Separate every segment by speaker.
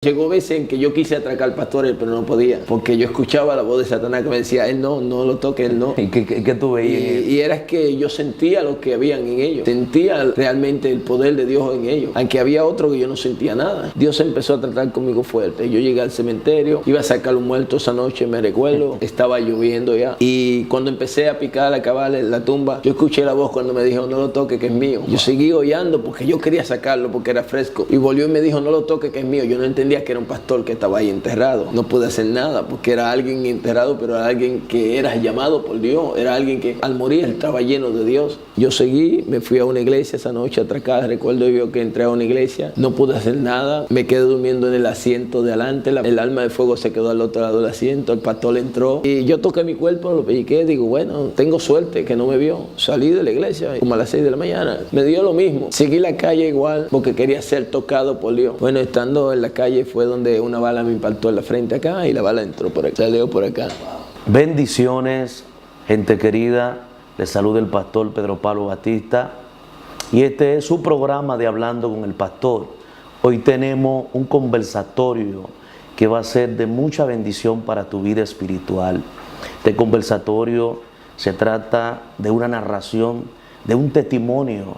Speaker 1: Llegó veces en que yo quise atracar pastores, pero no podía, porque yo escuchaba la voz de Satanás que me decía, él no lo toque, él no.
Speaker 2: ¿Y qué tú veías en él?
Speaker 1: Y era que yo sentía lo que habían en ellos, sentía realmente el poder de Dios en ellos, aunque había otro que yo no sentía nada. Dios empezó a tratar conmigo fuerte. Yo llegué al cementerio, iba a sacar un muerto esa noche, me recuerdo, estaba lloviendo ya, y cuando empecé a picar, a cavar la tumba, yo escuché la voz cuando me dijo, no lo toque, que es mío. Yo seguí hollando porque yo quería sacarlo, porque era fresco, y volvió y me dijo, no lo toque, que es mío. Yo no entendía que era un pastor que estaba ahí enterrado. No pude hacer nada porque era alguien enterrado, pero era alguien que era llamado por Dios. Era alguien que al morir estaba lleno de Dios. Yo seguí, me fui a una iglesia esa noche atracada. Recuerdo yo que entré a una iglesia, no pude hacer nada. Me quedé durmiendo en el asiento de adelante. El alma de fuego se quedó al otro lado del asiento. El pastor entró y yo toqué mi cuerpo, lo pellizqué. Digo, bueno, tengo suerte que no me vio. Salí de la iglesia como a las 6 de la mañana. Me dio lo mismo. Seguí la calle igual porque quería ser tocado por Dios. Bueno, estando en la calle fue donde una bala me impactó en la frente acá y la bala entró por acá, salió por acá.
Speaker 2: Bendiciones, gente querida. Les saluda el pastor Pedro Pablo Batista y este es su programa de Hablando con el Pastor. Hoy tenemos un conversatorio que va a ser de mucha bendición para tu vida espiritual. Este conversatorio se trata de una narración, de un testimonio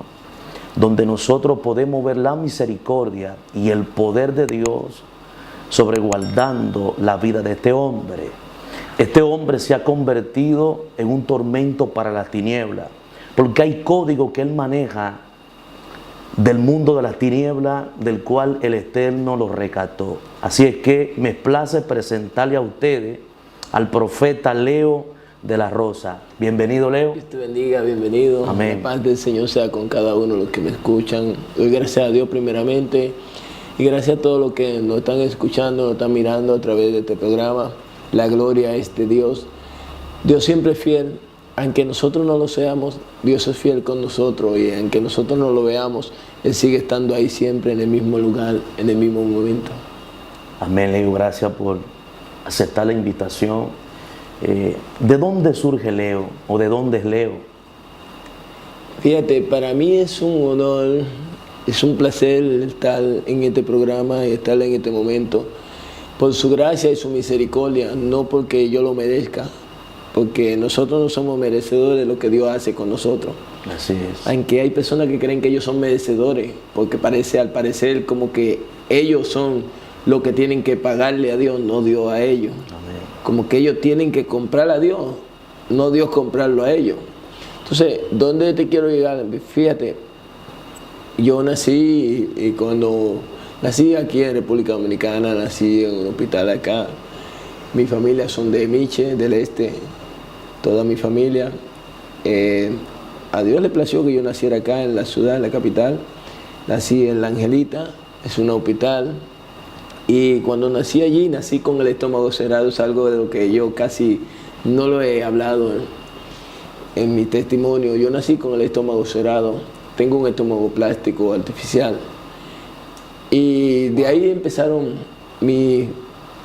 Speaker 2: donde nosotros podemos ver la misericordia y el poder de Dios sobreguardando la vida de este hombre. Este hombre se ha convertido en un tormento para las tinieblas, porque hay código que él maneja del mundo de las tinieblas, del cual el Eterno lo rescató. Así es que me place presentarle a ustedes al profeta Leo de la Rosa. Bienvenido, Leo.
Speaker 1: Dios te bendiga, bienvenido.
Speaker 2: Amén.
Speaker 1: La paz del Señor sea con cada uno de los que me escuchan. Doy gracias a Dios primeramente. Y gracias a todos los que nos están escuchando, nos están mirando a través de este programa. La gloria es de Dios. Dios siempre es fiel. Aunque nosotros no lo seamos, Dios es fiel con nosotros. Y aunque nosotros no lo veamos, Él sigue estando ahí siempre en el mismo lugar, en el mismo momento.
Speaker 2: Amén, Leo. Gracias por aceptar la invitación. ¿De dónde surge Leo? ¿O de dónde es Leo?
Speaker 1: Fíjate, para mí es un honor. Es un placer estar en este programa y estar en este momento por su gracia y su misericordia, no porque yo lo merezca, porque nosotros no somos merecedores de lo que Dios hace con nosotros.
Speaker 2: Así es.
Speaker 1: Aunque hay personas que creen que ellos son merecedores, porque al parecer como que ellos son los que tienen que pagarle a Dios, no Dios a ellos.
Speaker 2: Amén.
Speaker 1: Como que ellos tienen que comprar a Dios, no Dios comprarlo a ellos. Entonces, ¿dónde te quiero llegar? Fíjate, yo nací y cuando nací aquí en República Dominicana, nací en un hospital acá. Mi familia son de Miche, del este, toda mi familia. A Dios le plació que yo naciera acá en la ciudad, en la capital. Nací en La Angelita, es un hospital. Y cuando nací allí, nací con el estómago cerrado. Es algo de lo que yo casi no lo he hablado en mi testimonio. Yo nací con el estómago cerrado. Tengo un estómago plástico artificial. Y de ahí empezaron mis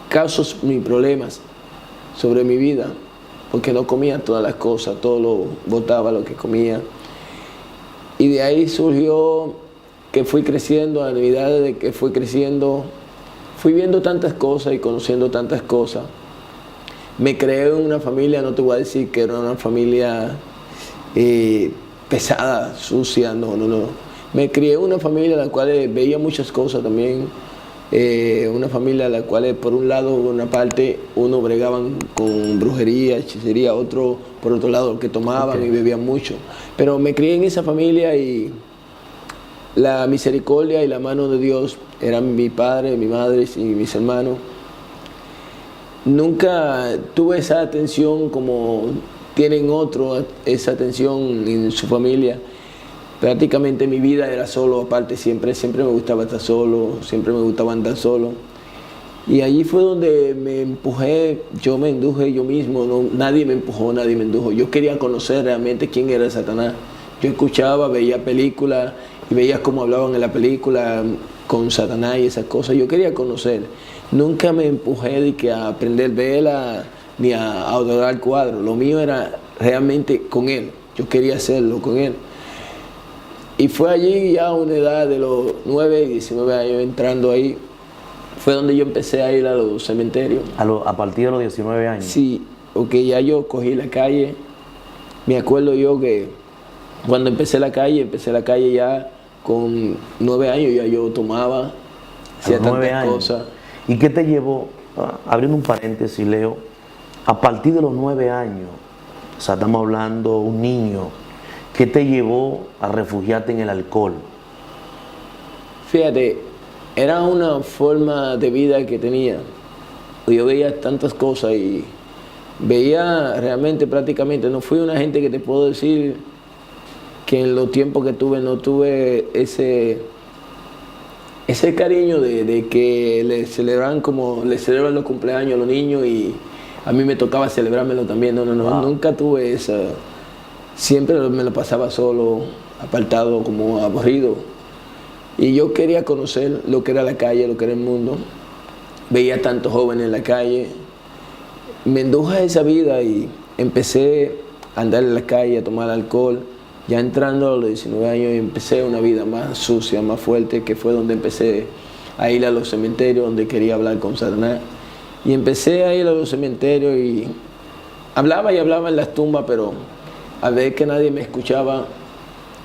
Speaker 1: casos, mis problemas sobre mi vida, porque no comía todas las cosas, todo lo botaba lo que comía. Y de ahí surgió que fui creciendo, a la medida de que fui creciendo, fui viendo tantas cosas y conociendo tantas cosas. Me creé en una familia, no te voy a decir que era una familia pesada, sucia, no. Me crié en una familia en la cual veía muchas cosas también. Una familia en la cual, por un lado, una parte, uno bregaban con brujería, hechicería, otro, por otro lado, que tomaban y bebían mucho. Pero me crié en esa familia y la misericordia y la mano de Dios eran mi padre, mi madre y mis hermanos. Nunca tuve esa atención como tienen otros, esa atención en su familia. Prácticamente mi vida era solo, aparte siempre me gustaba estar solo, siempre me gustaba andar solo. Y allí fue donde me empujé, yo me induje yo mismo, nadie me empujó, nadie me indujo. Yo quería conocer realmente quién era Satanás. Yo escuchaba, veía películas y veía cómo hablaban en la película con Satanás y esas cosas. Yo quería conocer. Nunca me empujé de que a aprender vela ni a adorar cuadros. Lo mío era realmente con Él. Yo quería hacerlo con Él. Y fue allí ya a una edad de los 9 y 19 años entrando ahí, fue donde yo empecé a ir a los cementerios.
Speaker 2: A partir de los 19 años.
Speaker 1: Sí, porque ya yo cogí la calle. Me acuerdo yo que cuando empecé la calle ya con 9 años, ya yo tomaba, hacía tantas cosas.
Speaker 2: ¿Y qué te llevó, abriendo un paréntesis, Leo, a partir de los 9 años, o sea, estamos hablando un niño, qué te llevó a refugiarte en el alcohol?
Speaker 1: Fíjate, era una forma de vida que tenía. Yo veía tantas cosas y veía realmente, prácticamente, no fui una gente que te puedo decir que en los tiempos que tuve no tuve ese cariño de que le celebran como le celebran los cumpleaños a los niños y a mí me tocaba celebrármelo también. No, nunca tuve esa. Siempre me lo pasaba solo, apartado, como aburrido. Y yo quería conocer lo que era la calle, lo que era el mundo. Veía tantos jóvenes en la calle. Me induje a esa vida y empecé a andar en la calle, a tomar alcohol. Ya entrando a los 19 años empecé una vida más sucia, más fuerte, que fue donde empecé a ir a los cementerios, donde quería hablar con Satanás. Y empecé a ir a los cementerios y hablaba en las tumbas, pero a ver que nadie me escuchaba,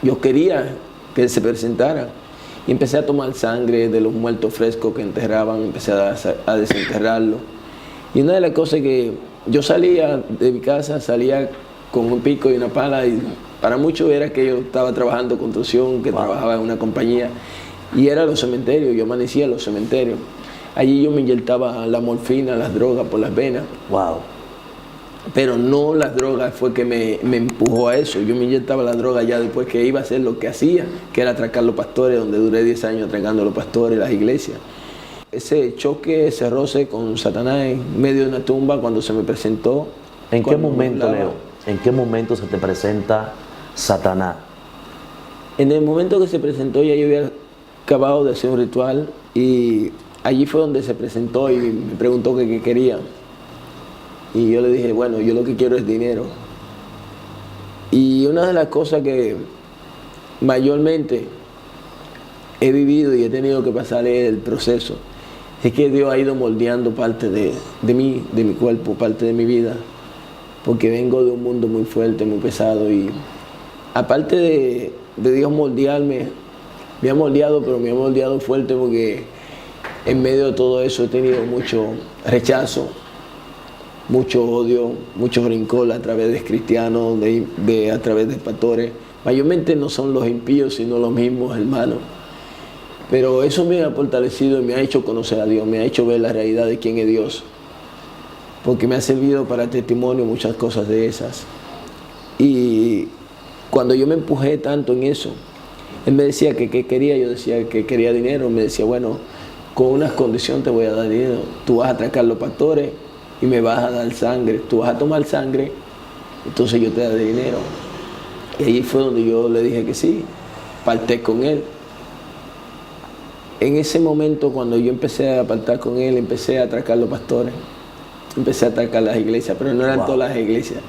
Speaker 1: yo quería que él se presentara. Y empecé a tomar sangre de los muertos frescos que enterraban, empecé a desenterrarlo. Y una de las cosas que yo salía de mi casa, salía con un pico y una pala, y para muchos era que yo estaba trabajando construcción, que trabajaba en una compañía, y era los cementerios, yo amanecía en los cementerios. Allí yo me inyectaba la morfina, las drogas por las venas.
Speaker 2: Wow.
Speaker 1: Pero no las drogas fue que me empujó a eso. Yo me inyectaba la droga ya después que iba a hacer lo que hacía, que era atracar los pastores, donde duré 10 años atracando a los pastores, las iglesias. Ese choque, ese roce con Satanás en medio de una tumba cuando se me presentó.
Speaker 2: ¿En qué momento, Leo? ¿En qué momento se te presenta Satanás?
Speaker 1: En el momento que se presentó ya yo había acabado de hacer un ritual y allí fue donde se presentó y me preguntó que qué quería. Y yo le dije, bueno, yo lo que quiero es dinero. Y una de las cosas que mayormente he vivido y he tenido que pasar el proceso es que Dios ha ido moldeando parte de mí, de mi cuerpo, parte de mi vida, porque vengo de un mundo muy fuerte, muy pesado, y aparte de Dios moldearme, me ha moldeado, pero me ha moldeado fuerte porque en medio de todo eso he tenido mucho rechazo, mucho odio, mucho rencor a través de cristianos, a través de pastores. Mayormente no son los impíos, sino los mismos hermanos. Pero eso me ha fortalecido y me ha hecho conocer a Dios, me ha hecho ver la realidad de quién es Dios. Porque me ha servido para testimonio muchas cosas de esas. Y cuando yo me empujé tanto en eso, él me decía que qué quería, yo decía que quería dinero. Me decía, bueno, con una condición te voy a dar dinero. Tú vas a atracar los pastores y me vas a dar sangre. Tú vas a tomar sangre, entonces yo te daré dinero. Y ahí fue donde yo le dije que sí, parté con él. En ese momento, cuando yo empecé a apartar con él, empecé a atracar los pastores, empecé a atracar las iglesias, pero no eran todas las iglesias.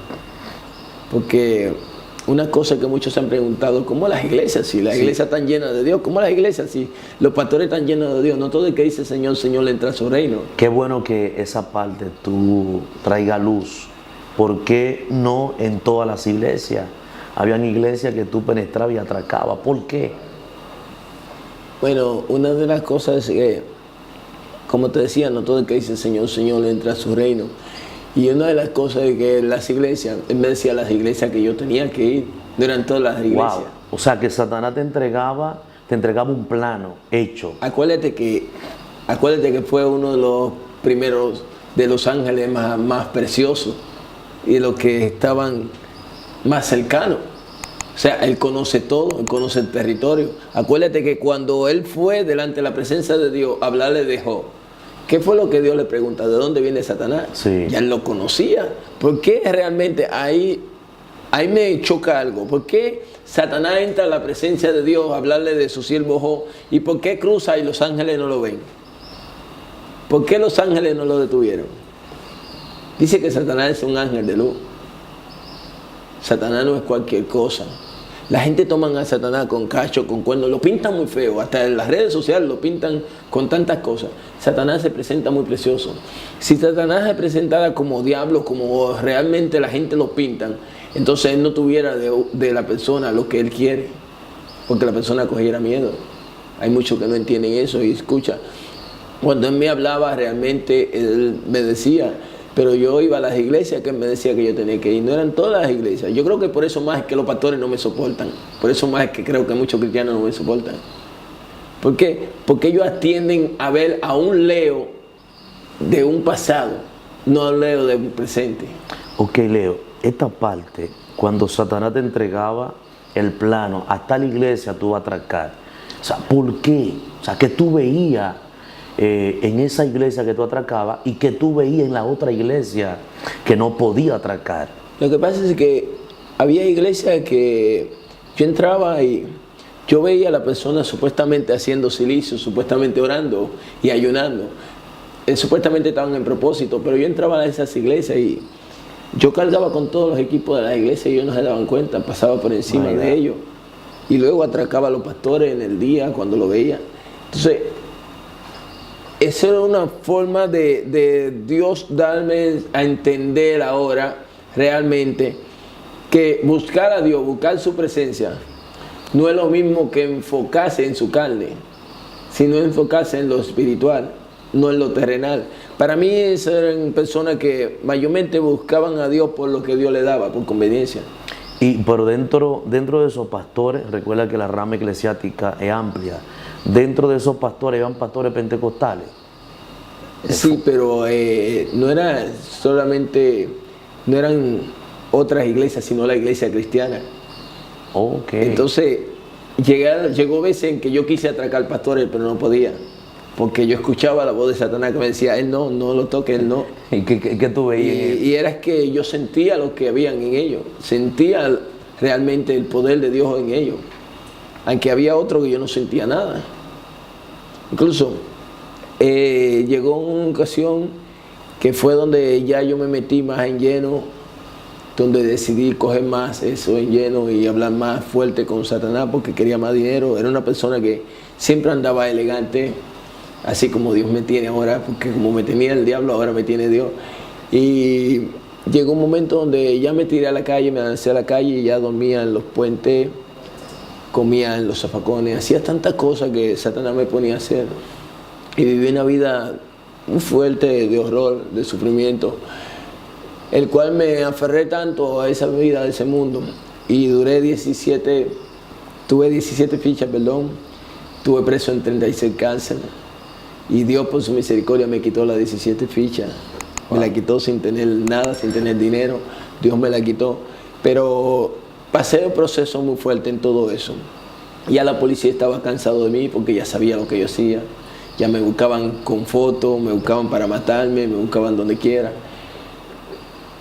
Speaker 1: Porque una cosa que muchos se han preguntado, ¿cómo las iglesias? Si las iglesias están llenas de Dios, ¿cómo las iglesias? Si los pastores están llenos de Dios, no todo el que dice Señor, Señor le entra a su reino.
Speaker 2: Qué bueno que esa parte tú traigas luz. ¿Por qué no en todas las iglesias? Habían iglesias que tú penetrabas y atracabas. ¿Por qué?
Speaker 1: Bueno, una de las cosas es que, como te decía, no todo el que dice Señor, Señor le entra a su reino. Y una de las cosas es que las iglesias, él me decía las iglesias que yo tenía que ir, no eran todas las iglesias.
Speaker 2: Wow. O sea que Satanás te entregaba un plano hecho.
Speaker 1: Acuérdate que fue uno de los primeros de los ángeles más preciosos y de los que estaban más cercanos. O sea, él conoce todo, él conoce el territorio. Acuérdate que cuando él fue delante de la presencia de Dios a hablarle de Job, ¿qué fue lo que Dios le pregunta? ¿De dónde viene Satanás?
Speaker 2: Sí.
Speaker 1: Ya él lo conocía. ¿Por qué realmente ahí me choca algo? ¿Por qué Satanás entra a la presencia de Dios a hablarle de su siervo Job? ¿Y por qué cruza y los ángeles no lo ven? ¿Por qué los ángeles no lo detuvieron? Dice que Satanás es un ángel de luz. Satanás no es cualquier cosa. La gente toma a Satanás con cacho, con cuernos, lo pintan muy feo, hasta en las redes sociales lo pintan con tantas cosas. Satanás se presenta muy precioso. Si Satanás se presentara como diablo, como realmente la gente lo pintan, entonces él no tuviera de la persona lo que él quiere, porque la persona cogiera miedo. Hay muchos que no entienden eso y escucha. Cuando él me hablaba realmente, él me decía, pero yo iba a las iglesias que él me decía que yo tenía que ir. No eran todas las iglesias. Yo creo que por eso más es que los pastores no me soportan. Por eso más es que creo que muchos cristianos no me soportan. ¿Por qué? Porque ellos tienden a ver a un Leo de un pasado, no a un Leo de un presente.
Speaker 2: Ok, Leo, esta parte, cuando Satanás te entregaba el plano, hasta la iglesia tú vas a atracar. O sea, ¿por qué? O sea, que tú veías en esa iglesia que tú atracabas y que tú veías en la otra iglesia que no podía atracar.
Speaker 1: Lo que pasa es que había iglesias que yo entraba y yo veía a la persona supuestamente haciendo silicio, supuestamente orando y ayunando. Supuestamente estaban en propósito, pero yo entraba a esas iglesias y yo cargaba con todos los equipos de la iglesia y ellos no se daban cuenta, pasaba por encima de ellos. Y luego atracaba a los pastores en el día cuando lo veía. Entonces, esa era una forma de Dios darme a entender ahora realmente que buscar a Dios, buscar su presencia, no es lo mismo que enfocarse en su carne, sino enfocarse en lo espiritual, no en lo terrenal. Para mí esas eran personas que mayormente buscaban a Dios por lo que Dios le daba, por conveniencia.
Speaker 2: Pero dentro de esos pastores, recuerda que la rama eclesiástica es amplia. Dentro de esos pastores iban pastores pentecostales.
Speaker 1: Sí, pero no era solamente, no eran otras iglesias, sino la iglesia cristiana.
Speaker 2: Okay.
Speaker 1: Entonces, llegó veces en que yo quise atracar pastores, pero no podía. Porque yo escuchaba la voz de Satanás que me decía, él no lo toque, él no.
Speaker 2: ¿Y qué tú veías?
Speaker 1: Y era que yo sentía lo que habían en ellos. Sentía realmente el poder de Dios en ellos. Aunque había otro que yo no sentía nada. Incluso llegó una ocasión que fue donde ya yo me metí más en lleno, donde decidí coger más eso en lleno y hablar más fuerte con Satanás porque quería más dinero. Era una persona que siempre andaba elegante, así como Dios me tiene ahora, porque como me tenía el diablo, ahora me tiene Dios. Y llegó un momento donde ya me tiré a la calle, me lancé a la calle y ya dormía en los puentes, comía en los zafacones, hacía tantas cosas que Satanás me ponía a hacer. Y viví una vida muy fuerte de horror, de sufrimiento, el cual me aferré tanto a esa vida, a ese mundo. Y tuve 17 fichas, tuve preso en 36 cárceles. Y Dios por su misericordia me quitó las 17 fichas. Me la quitó sin tener nada, sin tener dinero. Dios me la quitó. Pero pasé un proceso muy fuerte en todo eso. Ya la policía estaba cansado de mí porque ya sabía lo que yo hacía. Ya me buscaban con fotos, me buscaban para matarme, me buscaban donde quiera.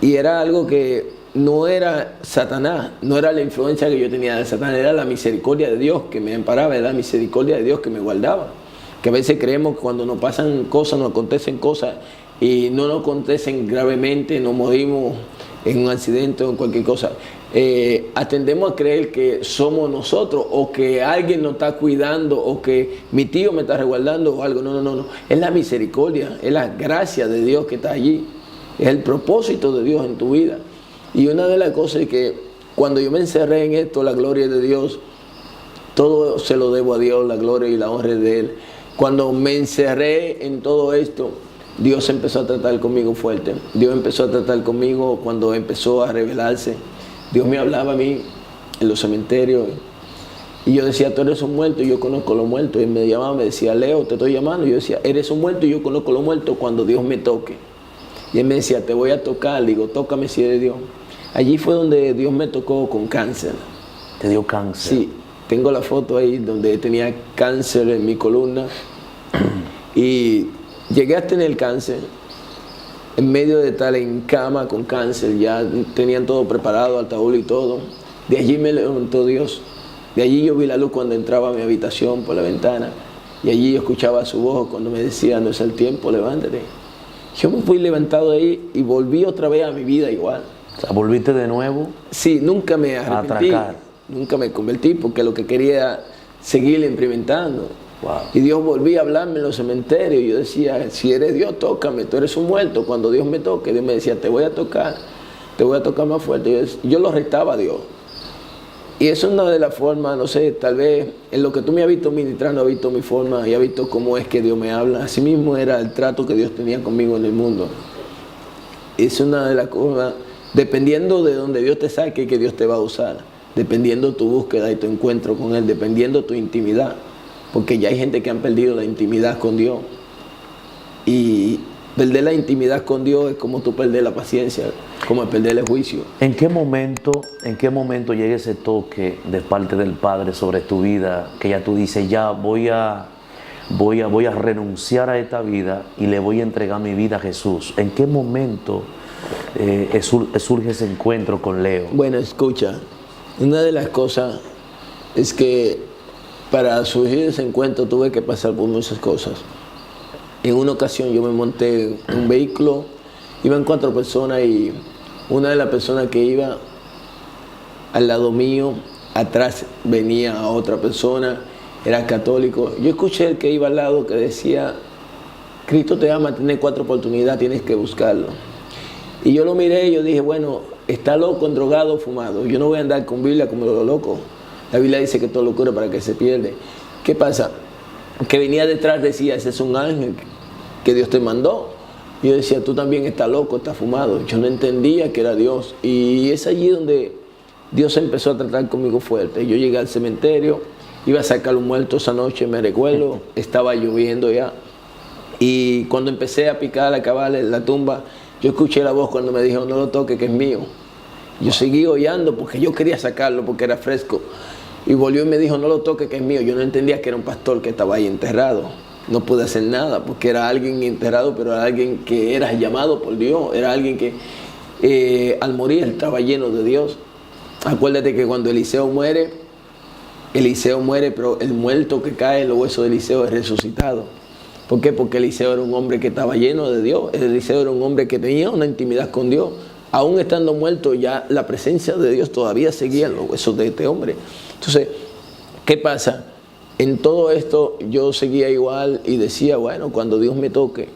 Speaker 1: Y era algo que no era Satanás, no era la influencia que yo tenía de Satanás, era la misericordia de Dios que me amparaba, era la misericordia de Dios que me guardaba. Que a veces creemos que cuando nos pasan cosas, nos acontecen cosas y no nos acontecen gravemente, nos morimos en un accidente o en cualquier cosa. Atendemos a creer que somos nosotros o que alguien nos está cuidando o que mi tío me está resguardando o algo. No. Es la misericordia, es la gracia de Dios que está allí. Es el propósito de Dios en tu vida. Y una de las cosas es que cuando yo me encerré en esto, la gloria de Dios, todo se lo debo a Dios, la gloria y la honra de Él. Cuando me encerré en todo esto, Dios empezó a tratar conmigo fuerte. Dios empezó a tratar conmigo cuando empezó a revelarse. Dios me hablaba a mí en los cementerios y yo decía, tú eres un muerto y yo conozco los muertos. Y él me llamaba, me decía, Leo, te estoy llamando. Y yo decía, eres un muerto y yo conozco los muertos cuando Dios me toque. Y él me decía, te voy a tocar. Digo, tócame si eres Dios. Allí fue donde Dios me tocó con cáncer.
Speaker 2: ¿Te dio cáncer?
Speaker 1: Sí, tengo la foto ahí donde tenía cáncer en mi columna. Y llegué a tener cáncer. En medio de estar en cama con cáncer, ya tenían todo preparado, ataúd y todo. De allí me levantó Dios. De allí yo vi la luz cuando entraba a mi habitación por la ventana. Y allí yo escuchaba su voz cuando me decía, no es el tiempo, levántate. Yo me fui levantado de ahí y volví otra vez a mi vida igual.
Speaker 2: O sea, ¿volviste de nuevo?
Speaker 1: Sí, nunca me arrepentí. nunca me convertí porque lo que quería era seguir experimentando.
Speaker 2: Wow.
Speaker 1: Y Dios volvía a hablarme en los cementerios. Yo decía, si eres Dios, tócame, tú eres un muerto. Cuando Dios me toque, Dios me decía, te voy a tocar más fuerte. Yo lo retaba a Dios. Y eso es una de las formas, no sé, tal vez en lo que tú me has visto ministrando, has visto mi forma y has visto cómo es que Dios me habla. Así mismo era el trato que Dios tenía conmigo en el mundo. Es una de las cosas, dependiendo de donde Dios te saque, que Dios te va a usar. Dependiendo tu búsqueda y tu encuentro con Él, dependiendo tu intimidad. Porque ya hay gente que han perdido la intimidad con Dios. Y perder la intimidad con Dios es como tú perder la paciencia, como perder el juicio.
Speaker 2: ¿En qué momento llega ese toque de parte del Padre sobre tu vida, que ya tú dices, ya voy a renunciar a esta vida y le voy a entregar mi vida a Jesús? ¿En qué momento surge ese encuentro con Leo?
Speaker 1: Bueno, escucha, una de las cosas es que para surgir ese encuentro tuve que pasar por muchas cosas. En una ocasión yo me monté en un vehículo, iban 4 personas y una de las personas que iba al lado mío, atrás venía otra persona, era católico. Yo escuché el que iba al lado que decía, Cristo te ama, tienes 4 oportunidades, tienes que buscarlo. Y yo lo miré y yo dije, bueno, está loco, drogado, fumado. Yo no voy a andar con Biblia como lo loco. La Biblia dice que todo locura para que se pierde. ¿Qué pasa? Que venía detrás decía, ese es un ángel que Dios te mandó. Y yo decía, tú también estás loco, estás fumado. Yo no entendía que era Dios. Y es allí donde Dios empezó a tratar conmigo fuerte. Yo llegué al cementerio, iba a sacar un muerto esa noche, me recuerdo, estaba lloviendo ya. Y cuando empecé a picar, a cavar la tumba, yo escuché la voz cuando me dijo, no lo toques, que es mío. Yo seguí hollando porque yo quería sacarlo, porque era fresco. Y volvió y me dijo, no lo toques, que es mío. Yo no entendía que era un pastor que estaba ahí enterrado. No pude hacer nada porque era alguien enterrado, pero era alguien que era llamado por Dios. Era alguien que al morir estaba lleno de Dios. Acuérdate que cuando Eliseo muere, pero el muerto que cae en los huesos de Eliseo es resucitado. ¿Por qué? Porque Eliseo era un hombre que estaba lleno de Dios. Eliseo era un hombre que tenía una intimidad con Dios. Aún estando muerto, ya la presencia de Dios todavía seguía en los huesos de este hombre. Entonces, ¿qué pasa? En todo esto yo seguía igual y decía, bueno, cuando Dios me toque.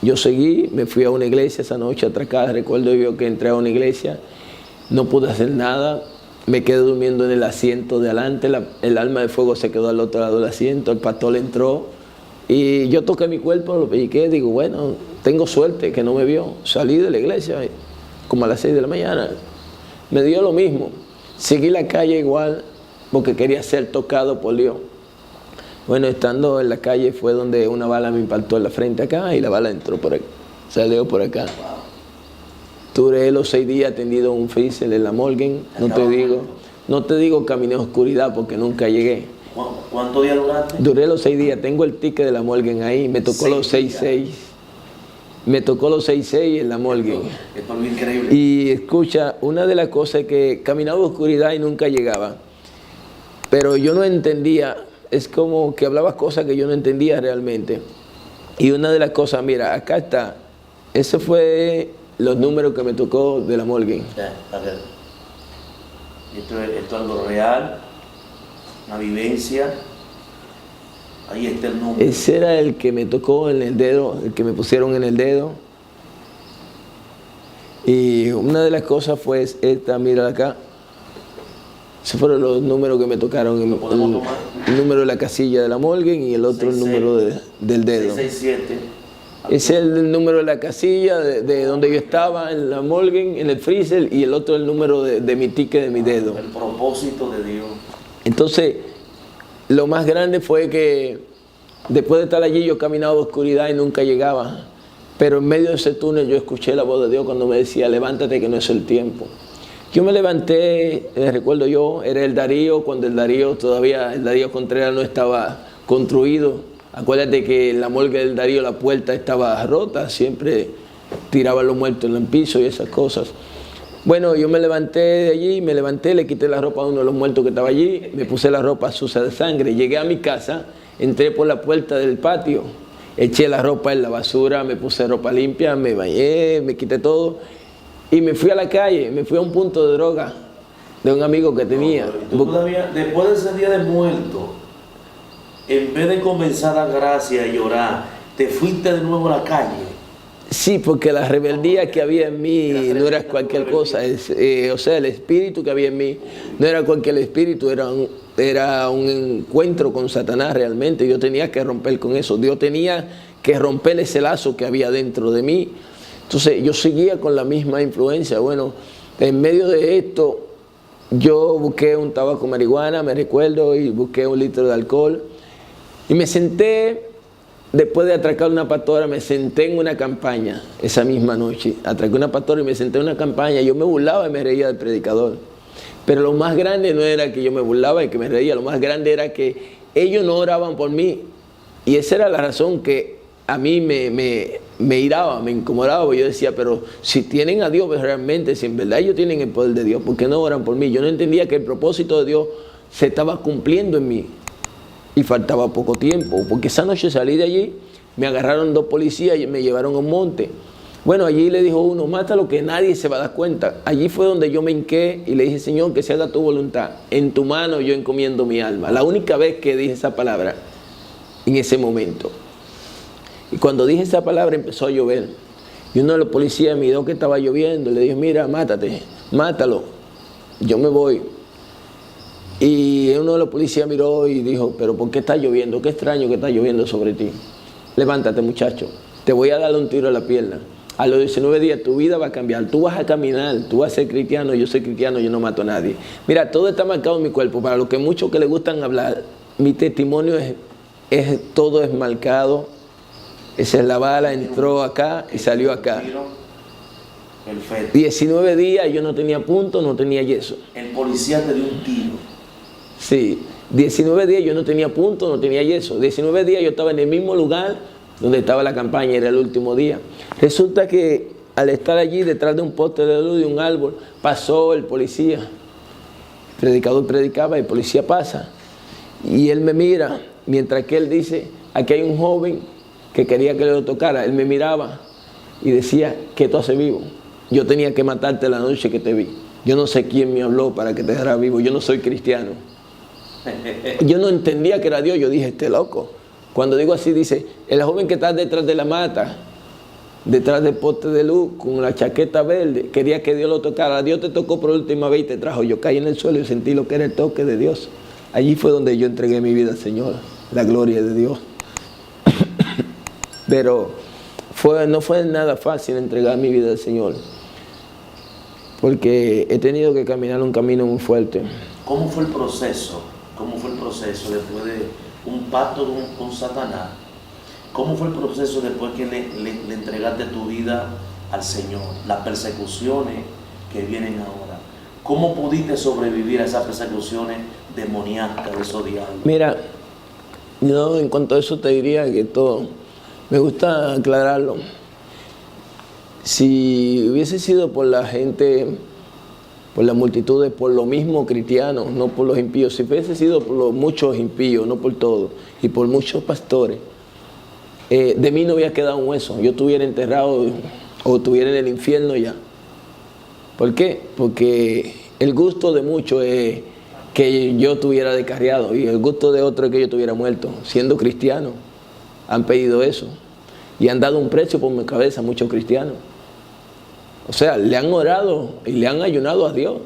Speaker 1: Yo seguí, me fui a una iglesia esa noche atracada. Recuerdo yo que entré a una iglesia, no pude hacer nada. Me quedé durmiendo en el asiento de adelante. El alma de fuego se quedó al otro lado del asiento. El pastor entró y yo toqué mi cuerpo, lo pellizqué. Digo, bueno, tengo suerte que no me vio. Salí de la iglesia como a las 6 de la mañana. Me dio lo mismo. Seguí la calle igual porque quería ser tocado por Dios. Bueno, estando en la calle fue donde una bala me impactó en la frente acá y la bala entró por aquí, salió por acá. Duré los 6 días atendido en un freezer en la morgue. No te digo caminé en oscuridad porque nunca llegué.
Speaker 2: ¿Cuántos días duraste?
Speaker 1: Duré los 6 días. Tengo el ticket de la morgue ahí. Me tocó los 6-6. Me tocó los 6-6 en la morgue.
Speaker 2: Esto es increíble.
Speaker 1: Y escucha, una de las cosas es que caminaba en oscuridad y nunca llegaba. Pero yo no entendía. Es como que hablaba cosas que yo no entendía realmente. Y una de las cosas, mira, acá está. Ese fue los números que me tocó de la morgue.
Speaker 2: Esto es algo real, una vivencia. Ahí está el número.
Speaker 1: Ese era el que me tocó en el dedo, el que me pusieron en el dedo. Y una de las cosas fue esta, mira acá. Esos fueron los números que me tocaron. El número de la casilla de la morgue y el otro
Speaker 2: 6,
Speaker 1: el número del dedo.
Speaker 2: 667.
Speaker 1: Ese es el número de la casilla de donde yo estaba, en la morgue, en el freezer, y el otro el número de mi ticket de mi dedo.
Speaker 2: El propósito de Dios.
Speaker 1: Entonces, lo más grande fue que después de estar allí yo caminaba en oscuridad y nunca llegaba. Pero en medio de ese túnel yo escuché la voz de Dios cuando me decía, levántate que no es el tiempo. Yo me levanté, recuerdo yo, era el Darío, cuando el Darío Contreras no estaba construido. Acuérdate que en la morgue del Darío la puerta estaba rota, siempre tiraban los muertos en el piso y esas cosas. Bueno, yo me levanté de allí, le quité la ropa a uno de los muertos que estaba allí, me puse la ropa sucia de sangre, llegué a mi casa, entré por la puerta del patio, eché la ropa en la basura, me puse ropa limpia, me bañé, me quité todo y me fui a la calle, me fui a un punto de droga. de un amigo que tenía.
Speaker 2: Tú todavía, después de ese día de muerto, en vez de comenzar a dar gracias y llorar, te fuiste de nuevo a la calle.
Speaker 1: Sí, porque la rebeldía que había en mí no era cualquier cosa. O sea, el espíritu que había en mí no era cualquier espíritu, era un encuentro con Satanás realmente. Yo tenía que romper con eso. Dios tenía que romper ese lazo que había dentro de mí. Entonces yo seguía con la misma influencia. Bueno, en medio de esto yo busqué un tabaco marihuana, me recuerdo, y busqué 1 litro de alcohol. Y me senté, después de atracar una pastora, me senté en una campaña esa misma noche. Atraqué una pastora y me senté en una campaña. Yo me burlaba y me reía del predicador. Pero lo más grande no era que yo me burlaba y que me reía. Lo más grande era que ellos no oraban por mí. Y esa era la razón que a mí me iraba, me incomodaba. Yo decía, pero si tienen a Dios realmente, si en verdad ellos tienen el poder de Dios, ¿por qué no oran por mí? Yo no entendía que el propósito de Dios se estaba cumpliendo en mí. Y faltaba poco tiempo, porque esa noche salí de allí, me agarraron 2 policías y me llevaron a un monte. Bueno, allí le dijo uno, mátalo que nadie se va a dar cuenta. Allí fue donde yo me hinqué y le dije, Señor, que se haga tu voluntad. En tu mano yo encomiendo mi alma. La única vez que dije esa palabra en ese momento. Y cuando dije esa palabra empezó a llover. Y uno de los policías miró que estaba lloviendo y le dijo, mira, mátate, mátalo, yo me voy. Y uno de los policías miró y dijo, pero ¿por qué está lloviendo? Qué extraño que está lloviendo sobre ti. Levántate, muchacho, te voy a dar un tiro a la pierna. A los 19 días tu vida va a cambiar, tú vas a caminar, tú vas a ser cristiano, yo soy cristiano, yo no mato a nadie. Mira, todo está marcado en mi cuerpo. Para los que muchos que les gustan hablar, mi testimonio todo es marcado. Esa es la bala, entró acá y salió acá.
Speaker 2: Perfecto.
Speaker 1: 19 días yo no tenía punto, no tenía yeso.
Speaker 2: El policía te dio un tiro.
Speaker 1: Sí, 19 días yo no tenía punto, no tenía yeso. 19 días yo estaba en el mismo lugar donde estaba la campaña, era el último día. Resulta que al estar allí detrás de un poste de luz de un árbol, pasó el policía. El predicador predicaba y el policía pasa. Y él me mira, mientras que él dice, aquí hay un joven que quería que le lo tocara. Él me miraba y decía, ¿qué tú haces vivo? Yo tenía que matarte la noche que te vi. Yo no sé quién me habló para que te dejara vivo. Yo no soy cristiano. Yo no entendía que era Dios. Yo dije, este loco. Cuando digo así, dice, el joven que está detrás de la mata, detrás del poste de luz, con la chaqueta verde, quería que Dios lo tocara. Dios te tocó por última vez y te trajo. Yo caí en el suelo y sentí lo que era el toque de Dios. Allí fue donde yo entregué mi vida al Señor. La gloria de Dios. Pero no fue nada fácil entregar mi vida al Señor. Porque he tenido que caminar un camino muy fuerte.
Speaker 2: ¿Cómo fue el proceso? ¿Cómo fue el proceso después de un pacto con Satanás? ¿Cómo fue el proceso después que le entregaste tu vida al Señor? Las persecuciones que vienen ahora. ¿Cómo pudiste sobrevivir a esas persecuciones demoníacas de esos diablos?
Speaker 1: Mira, yo en cuanto a eso te diría que todo, me gusta aclararlo. Si hubiese sido por la gente, por las multitudes, por los mismos cristianos, no por los impíos, si hubiese sido por los muchos impíos, no por todos, y por muchos pastores, de mí no había quedado un hueso. Yo estuviera enterrado o estuviera en el infierno ya. ¿Por qué? Porque el gusto de muchos es que yo estuviera descarriado y el gusto de otros es que yo estuviera muerto. Siendo cristiano, han pedido eso y han dado un precio por mi cabeza a muchos cristianos. O sea, le han orado y le han ayunado a Dios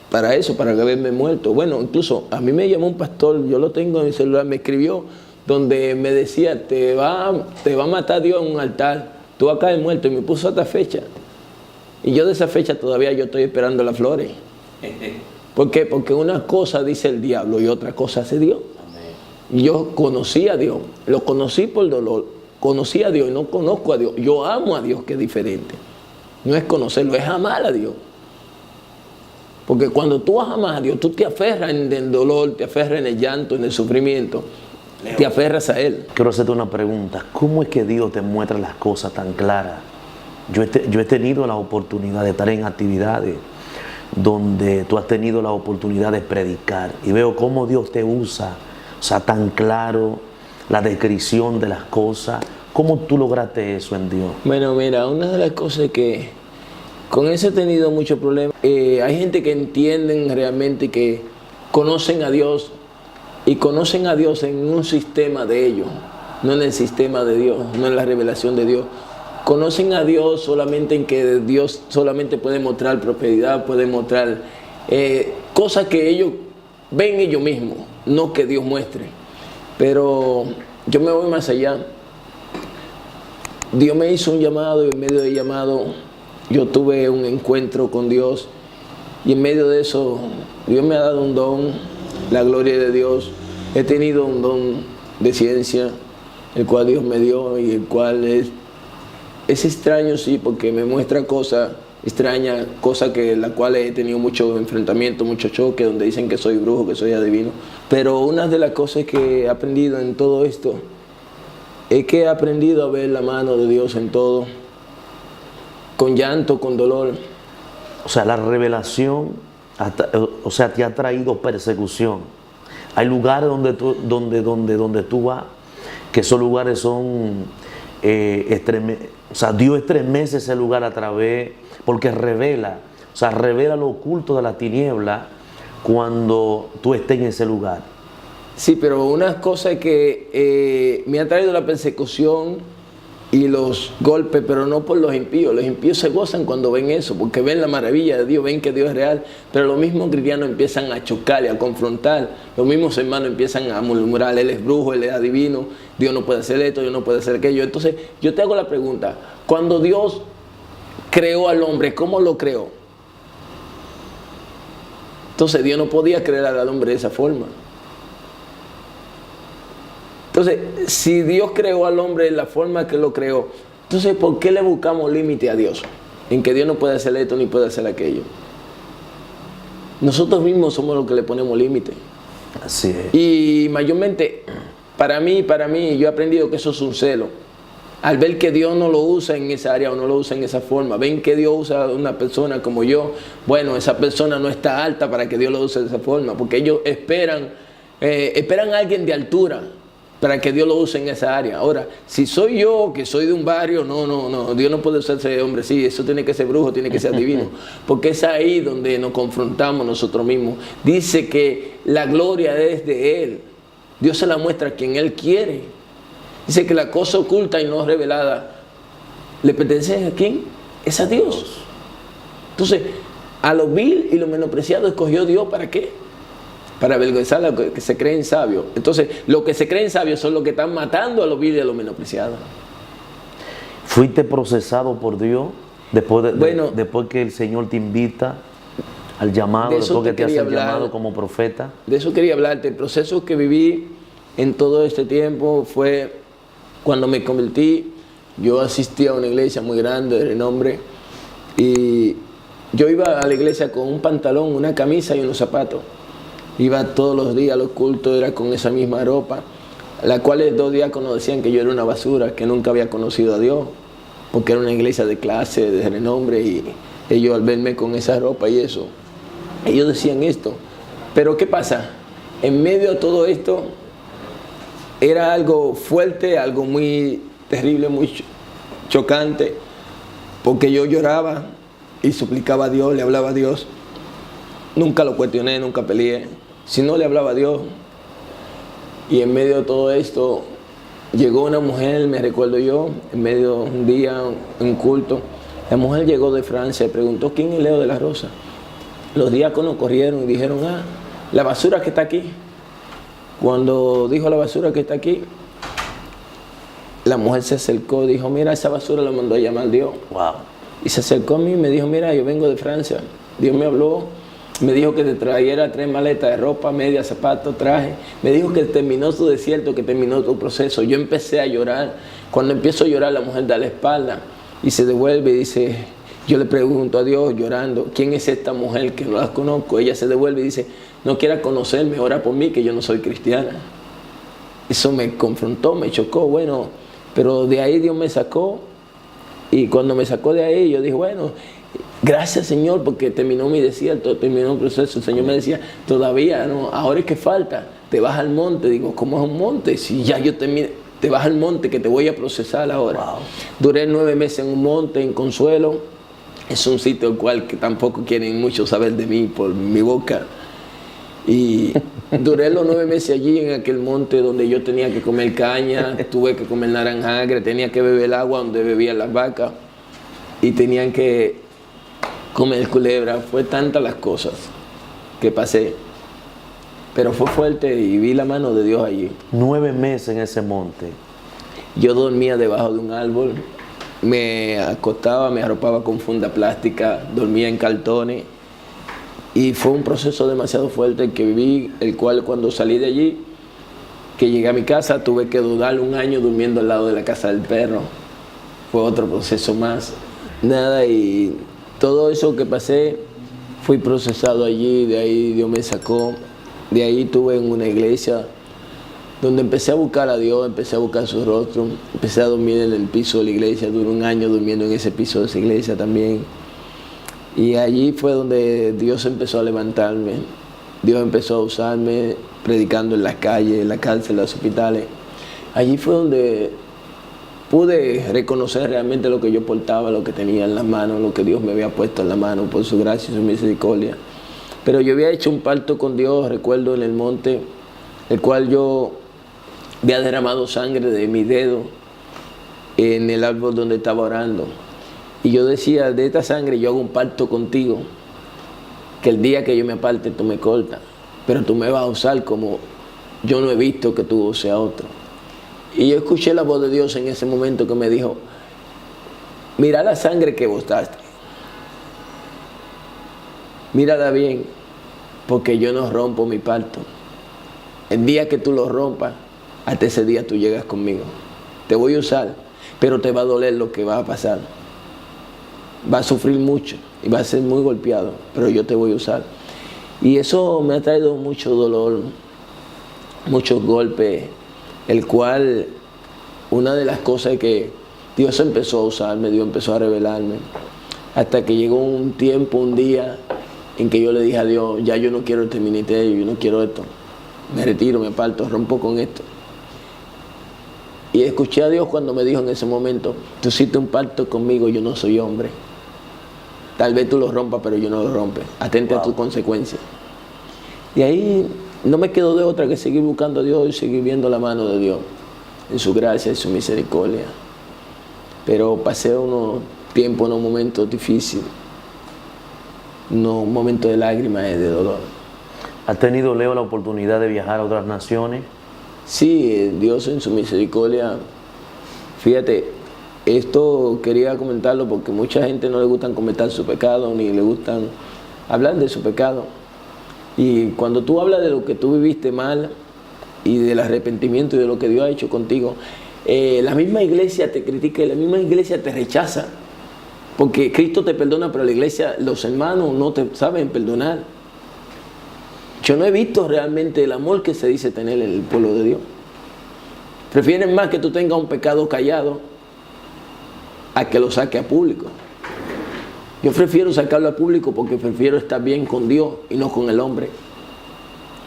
Speaker 1: para eso, para haberme muerto. Bueno, incluso a mí me llamó un pastor, yo lo tengo en mi celular, me escribió, donde me decía, te va a matar Dios en un altar, tú vas a caer muerto, y me puso esta fecha. Y yo de esa fecha todavía yo estoy esperando las flores. ¿Por qué? Porque una cosa dice el diablo y otra cosa hace Dios. Y yo conocí a Dios, lo conocí por dolor, conocí a Dios y no conozco a Dios. Yo amo a Dios, que es diferente. No es conocerlo, es amar a Dios. Porque cuando tú amas a Dios, tú te aferras en el dolor, te aferras en el llanto, en el sufrimiento, te aferras a Él.
Speaker 2: Quiero hacerte una pregunta. ¿Cómo es que Dios te muestra las cosas tan claras? Yo he tenido la oportunidad de estar en actividades donde tú has tenido la oportunidad de predicar y veo cómo Dios te usa, o sea, tan claro, la descripción de las cosas. ¿Cómo tú lograste eso en Dios?
Speaker 1: Bueno, mira, una de las cosas que Con eso he tenido muchos problemas. Hay gente que entienden realmente que conocen a Dios y conocen a Dios en un sistema de ellos, no en el sistema de Dios, no en la revelación de Dios. Conocen a Dios solamente en que Dios solamente puede mostrar prosperidad, puede mostrar cosas que ellos ven ellos mismos, no que Dios muestre. Pero yo me voy más allá. Dios me hizo un llamado y en medio del llamado yo tuve un encuentro con Dios y en medio de eso Dios me ha dado un don, la gloria de Dios. He tenido un don de ciencia, el cual Dios me dio y el cual es extraño, sí, porque me muestra cosas extrañas, cosas que la cual he tenido mucho enfrentamiento, mucho choque, donde dicen que soy brujo, que soy adivino. Pero una de las cosas que he aprendido en todo esto es que he aprendido a ver la mano de Dios en todo, con llanto, con dolor.
Speaker 2: O sea, la revelación, o sea, te ha traído persecución. Hay lugares donde tú vas, que esos lugares son, o sea, Dios estremece ese lugar a través, porque revela, o sea, revela lo oculto de la tiniebla cuando tú estés en ese lugar.
Speaker 1: Sí, pero una cosa es que me ha traído la persecución y los golpes, pero no por los impíos. Los impíos se gozan cuando ven eso, porque ven la maravilla de Dios, ven que Dios es real, pero los mismos cristianos empiezan a chocar y a confrontar. Los mismos hermanos empiezan a murmurar, él es brujo, él es adivino, Dios no puede hacer esto, Dios no puede hacer aquello. Entonces, yo te hago la pregunta, cuando Dios creó al hombre, ¿cómo lo creó? Entonces, Dios no podía crear al hombre de esa forma. Entonces, si Dios creó al hombre de la forma que lo creó, entonces, ¿por qué le buscamos límite a Dios? En que Dios no puede hacer esto ni puede hacer aquello. Nosotros mismos somos los que le ponemos límite.
Speaker 2: Así es.
Speaker 1: Y mayormente, para mí, yo he aprendido que eso es un celo. Al ver que Dios no lo usa en esa área o no lo usa en esa forma, ven que Dios usa a una persona como yo, bueno, esa persona no está alta para que Dios lo use de esa forma, porque ellos esperan a alguien de altura para que Dios lo use en esa área. Ahora, si soy yo, que soy de un barrio, no, Dios no puede usarse hombre, sí, eso tiene que ser brujo, tiene que ser divino, porque es ahí donde nos confrontamos nosotros mismos. Dice que la gloria es de Él, Dios se la muestra a quien Él quiere. Dice que la cosa oculta y no revelada le pertenece a quién, es a Dios. Entonces, a lo vil y lo menospreciado escogió Dios, ¿para qué? Para avergonzar a los que se creen sabios. Entonces, los que se creen sabios son los que están matando a los vil y a los menospreciados.
Speaker 2: ¿Fuiste procesado por Dios después que el Señor te invita al llamado, después que te hace el llamado como profeta?
Speaker 1: De eso quería hablarte. El proceso que viví en todo este tiempo fue cuando me convertí. Yo asistía a una iglesia muy grande de renombre y yo iba a la iglesia con un pantalón, una camisa y unos zapatos. Iba todos los días a los cultos, era con esa misma ropa, la cual 2 diáconos decían que yo era una basura, que nunca había conocido a Dios, porque era una iglesia de clase, de renombre, y ellos al verme con esa ropa y eso, ellos decían esto. Pero ¿qué pasa? En medio de todo esto, era algo fuerte, algo muy terrible, muy chocante, porque yo lloraba y suplicaba a Dios, le hablaba a Dios. Nunca lo cuestioné, nunca peleé. Si no, le hablaba a Dios. Y en medio de todo esto, llegó una mujer, me recuerdo yo, en medio de un día, un culto. La mujer llegó de Francia y preguntó, ¿quién es Leo de la Rosa? Los diáconos corrieron y dijeron, la basura que está aquí. Cuando dijo la basura que está aquí, la mujer se acercó y dijo, mira, esa basura la mandó a llamar Dios.
Speaker 2: Wow.
Speaker 1: Y se acercó a mí y me dijo, mira, yo vengo de Francia. Dios me habló. Me dijo que te trajera 3 maletas de ropa, media, zapatos, traje. Me dijo que terminó tu desierto, que terminó tu proceso. Yo empecé a llorar. Cuando empiezo a llorar, la mujer da la espalda y se devuelve y dice, yo le pregunto a Dios llorando, ¿quién es esta mujer que no la conozco? Ella se devuelve y dice, no quiera conocerme, ora por mí, que yo no soy cristiana. Eso me confrontó, me chocó, bueno, pero de ahí Dios me sacó. Y cuando me sacó de ahí, yo dije, bueno, gracias Señor, porque terminó mi desierto, terminó el proceso. El Señor me decía, todavía no, ahora es que falta, te vas al monte. Digo, ¿cómo es un monte? Si ya yo terminé, te vas al monte que te voy a procesar ahora. Wow. Duré 9 meses en un monte, en Consuelo, Es un sitio el cual que tampoco quieren mucho saber de mí por mi boca. Y duré los 9 meses allí en aquel monte donde yo tenía que comer caña, tuve que comer naranjagre, tenía que beber el agua donde bebían las vacas y tenían que comer culebra. Fue tantas las cosas que pasé, pero fue fuerte y vi la mano de Dios allí.
Speaker 2: 9 meses en ese monte.
Speaker 1: Yo dormía debajo de un árbol, me acostaba, me arropaba con funda plástica, dormía en cartones. Y fue un proceso demasiado fuerte el que viví, el cual cuando salí de allí, que llegué a mi casa, tuve que dudar 1 año durmiendo al lado de la casa del perro. Fue otro proceso más. Nada, y todo eso que pasé, fui procesado allí, de ahí Dios me sacó. De ahí estuve en una iglesia donde empecé a buscar a Dios, empecé a buscar su rostro, empecé a dormir en el piso de la iglesia, duré 1 año durmiendo en ese piso de esa iglesia también. Y allí fue donde Dios empezó a levantarme, Dios empezó a usarme predicando en las calles, en la cárcel, en los hospitales. Allí fue donde pude reconocer realmente lo que yo portaba, lo que tenía en las manos, lo que Dios me había puesto en la mano por su gracia y su misericordia. Pero yo había hecho un pacto con Dios, recuerdo en el monte, el cual yo había derramado sangre de mi dedo en el árbol donde estaba orando. Y yo decía, de esta sangre yo hago un pacto contigo, que el día que yo me aparte tú me cortas, pero tú me vas a usar como yo no he visto que tú uses a otro. Y yo escuché la voz de Dios en ese momento que me dijo, mira la sangre que botaste, mírala bien, porque yo no rompo mi pacto. El día que tú lo rompas, hasta ese día tú llegas conmigo. Te voy a usar, pero te va a doler lo que va a pasar. Va a sufrir mucho y va a ser muy golpeado, pero yo te voy a usar. Y eso me ha traído mucho dolor, muchos golpes, el cual una de las cosas es que Dios empezó a usarme, Dios empezó a revelarme, hasta que llegó un tiempo, un día, en que yo le dije a Dios, ya yo no quiero este ministerio, yo no quiero esto, me retiro, me aparto, rompo con esto. Y escuché a Dios cuando me dijo en ese momento, tú hiciste un pacto conmigo, yo no soy hombre. Tal vez tú lo rompas, pero yo no lo rompes. Atente a tus consecuencias. Y ahí no me quedó de otra que seguir buscando a Dios y seguir viendo la mano de Dios, en su gracia y su misericordia. Pero pasé unos tiempos, unos momentos difíciles, unos momentos de lágrimas y de dolor.
Speaker 2: ¿Has tenido, Leo, la oportunidad de viajar a otras naciones?
Speaker 1: Sí, Dios en su misericordia, fíjate, esto quería comentarlo porque mucha gente no le gustan comentar su pecado, ni le gustan hablar de su pecado. Y cuando tú hablas de lo que tú viviste mal y del arrepentimiento y de lo que Dios ha hecho contigo, la misma iglesia te critica y la misma iglesia te rechaza. Porque Cristo te perdona, pero la iglesia, los hermanos no te saben perdonar. Yo no he visto realmente el amor que se dice tener en el pueblo de Dios. Prefieren más que tú tengas un pecado callado a que lo saque a público. Yo prefiero sacarlo a público porque prefiero estar bien con Dios y no con el hombre.